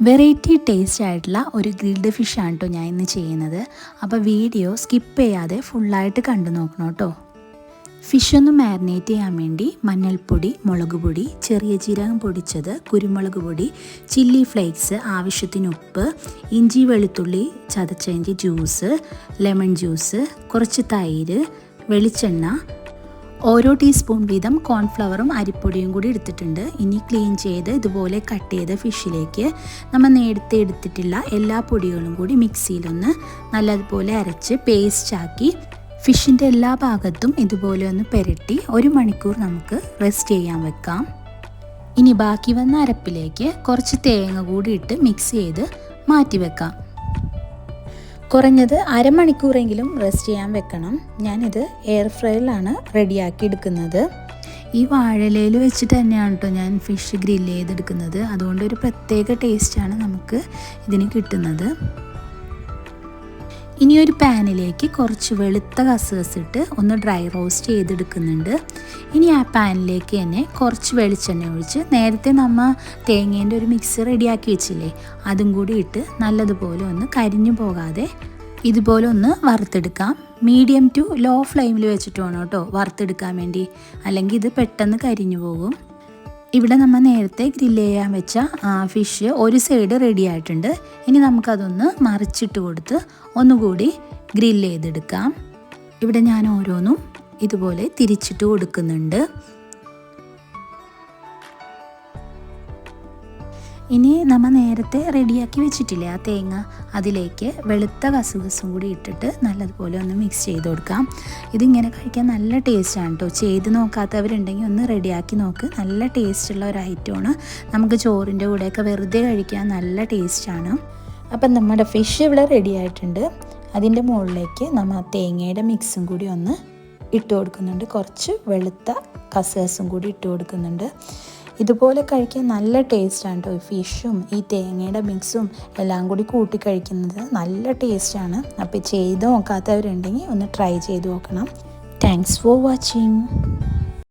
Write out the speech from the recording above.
Variety taste ആയിട്ടുള്ള ഒരു grilled ഫിഷാണ് കേട്ടോ ഞാൻ ഇന്ന് ചെയ്യുന്നത്. അപ്പോൾ വീഡിയോ സ്കിപ്പ് ചെയ്യാതെ ഫുള്ളായിട്ട് കണ്ടു നോക്കണം കേട്ടോ. ഫിഷ് ഒന്ന് മാരിനേറ്റ് ചെയ്യാൻ വേണ്ടി മഞ്ഞൾപ്പൊടി, മുളക് പൊടി, ചെറിയ ജീരകം പൊടിച്ചത്, കുരുമുളക് പൊടി, ചില്ലി ഫ്ലേക്സ്, ആവശ്യത്തിന് ഉപ്പ്, ഇഞ്ചി വെളുത്തുള്ളി ചതച്ചതിൻ്റെ ജ്യൂസ്, ലെമൺ ജ്യൂസ്, കുറച്ച് തൈര്, വെളിച്ചെണ്ണ, ഓരോ ടീസ്പൂൺ വീതം കോൺഫ്ലവറും അരിപ്പൊടിയും കൂടി എടുത്തിട്ടുണ്ട്. ഇനി ക്ലീൻ ചെയ്ത് ഇതുപോലെ കട്ട് ചെയ്ത ഫിഷിലേക്ക് നമ്മൾ നേരത്തെ എടുത്തിട്ടുള്ള എല്ലാ പൊടികളും കൂടി മിക്സിയിലൊന്ന് നല്ലതുപോലെ അരച്ച് പേസ്റ്റാക്കി ഫിഷിൻ്റെ എല്ലാ ഭാഗത്തും ഇതുപോലെ ഒന്ന് പുരട്ടി 1 മണിക്കൂർ നമുക്ക് റെസ്റ്റ് ചെയ്യാൻ വെക്കാം. ഇനി ബാക്കി വന്ന അരപ്പിലേക്ക് കുറച്ച് തേങ്ങ കൂടി ഇട്ട് മിക്സ് ചെയ്ത് മാറ്റി വെക്കാം. കുറഞ്ഞത് അരമണിക്കൂറെങ്കിലും റെസ്റ്റ് ചെയ്യാൻ വെക്കണം. ഞാനിത് എയർ ഫ്രയറിലാണ് റെഡിയാക്കി എടുക്കുന്നത്. ഈ വാഴയിലയിൽ വെച്ചിട്ട് തന്നെയാണ് കേട്ടോ ഞാൻ ഫിഷ് ഗ്രില്ല് ചെയ്തെടുക്കുന്നത്. അതുകൊണ്ട് ഒരു പ്രത്യേക ടേസ്റ്റാണ് നമുക്ക് ഇതിന് കിട്ടുന്നത്. ഇനി ഒരു പാനിലേക്ക് കുറച്ച് വെളുത്ത കസകസ് ഇട്ട് ഒന്ന് ഡ്രൈ റോസ്റ്റ് ചെയ്തെടുക്കുന്നുണ്ട്. ഇനി ആ പാനിലേക്ക് തന്നെ കുറച്ച് വെളിച്ചെണ്ണ ഒഴിച്ച് നേരത്തെ നമ്മൾ തേങ്ങേൻ്റെ ഒരു മിക്സ് റെഡിയാക്കി വെച്ചില്ലേ, അതും കൂടി ഇട്ട് നല്ലതുപോലെ ഒന്ന് കരിഞ്ഞു പോകാതെ ഇതുപോലെ ഒന്ന് വറുത്തെടുക്കാം. മീഡിയം ടു ലോ ഫ്ലെയിമിൽ വെച്ചിട്ട് വേണം കേട്ടോ വറുത്തെടുക്കാൻ വേണ്ടി, അല്ലെങ്കിൽ ഇത് പെട്ടെന്ന് കരിഞ്ഞു പോകും. ഇവിടെ നമ്മൾ നേരത്തെ ഗ്രില്ല് ചെയ്യാൻ വെച്ച ഫിഷ് ഒരു സൈഡ് റെഡി ആയിട്ടുണ്ട്. ഇനി നമുക്കതൊന്ന് മറിച്ചിട്ട് കൊടുത്ത് ഒന്നുകൂടി ഗ്രില്ല് ചെയ്തെടുക്കാം. ഇവിടെ ഞാൻ ഓരോന്നും ഇതുപോലെ തിരിച്ചിട്ട് കൊടുക്കുന്നുണ്ട്. ഇനി നമ്മൾ നേരത്തെ റെഡിയാക്കി വെച്ചിട്ടില്ലേ ആ തേങ്ങ, അതിലേക്ക് വെളുത്ത കസുകസും കൂടി ഇട്ടിട്ട് നല്ലതുപോലെ ഒന്ന് മിക്സ് ചെയ്ത് കൊടുക്കാം. ഇതിങ്ങനെ കഴിക്കാൻ നല്ല ടേസ്റ്റാണ് കേട്ടോ. ചെയ്ത് നോക്കാത്തവരുണ്ടെങ്കിൽ ഒന്ന് റെഡിയാക്കി നോക്ക്. നല്ല ടേസ്റ്റുള്ള ഒരു ഐറ്റമാണ്. നമുക്ക് ചോറിൻ്റെ കൂടെയൊക്കെ വെറുതെ കഴിക്കാൻ നല്ല ടേസ്റ്റാണ്. അപ്പം നമ്മുടെ ഫിഷ് ഇവിടെ റെഡി ആയിട്ടുണ്ട്. അതിൻ്റെ മുകളിലേക്ക് നമ്മൾ തേങ്ങയുടെ മിക്സും കൂടി ഒന്ന് ഇട്ട് കൊടുക്കുന്നുണ്ട്. കുറച്ച് വെളുത്ത കസുകസും കൂടി ഇട്ട് കൊടുക്കുന്നുണ്ട്. ഇതുപോലെ കഴിക്കാൻ നല്ല ടേസ്റ്റാണ് കേട്ടോ. ഫിഷും ഈ തേങ്ങയുടെ മിക്സും എല്ലാം കൂടി കൂട്ടി കഴിക്കുന്നത് നല്ല ടേസ്റ്റാണ്. അപ്പോൾ ചെയ്ത് നോക്കാത്തവരുണ്ടെങ്കിൽ ഒന്ന് ട്രൈ ചെയ്ത് നോക്കണം. Thanks for watching.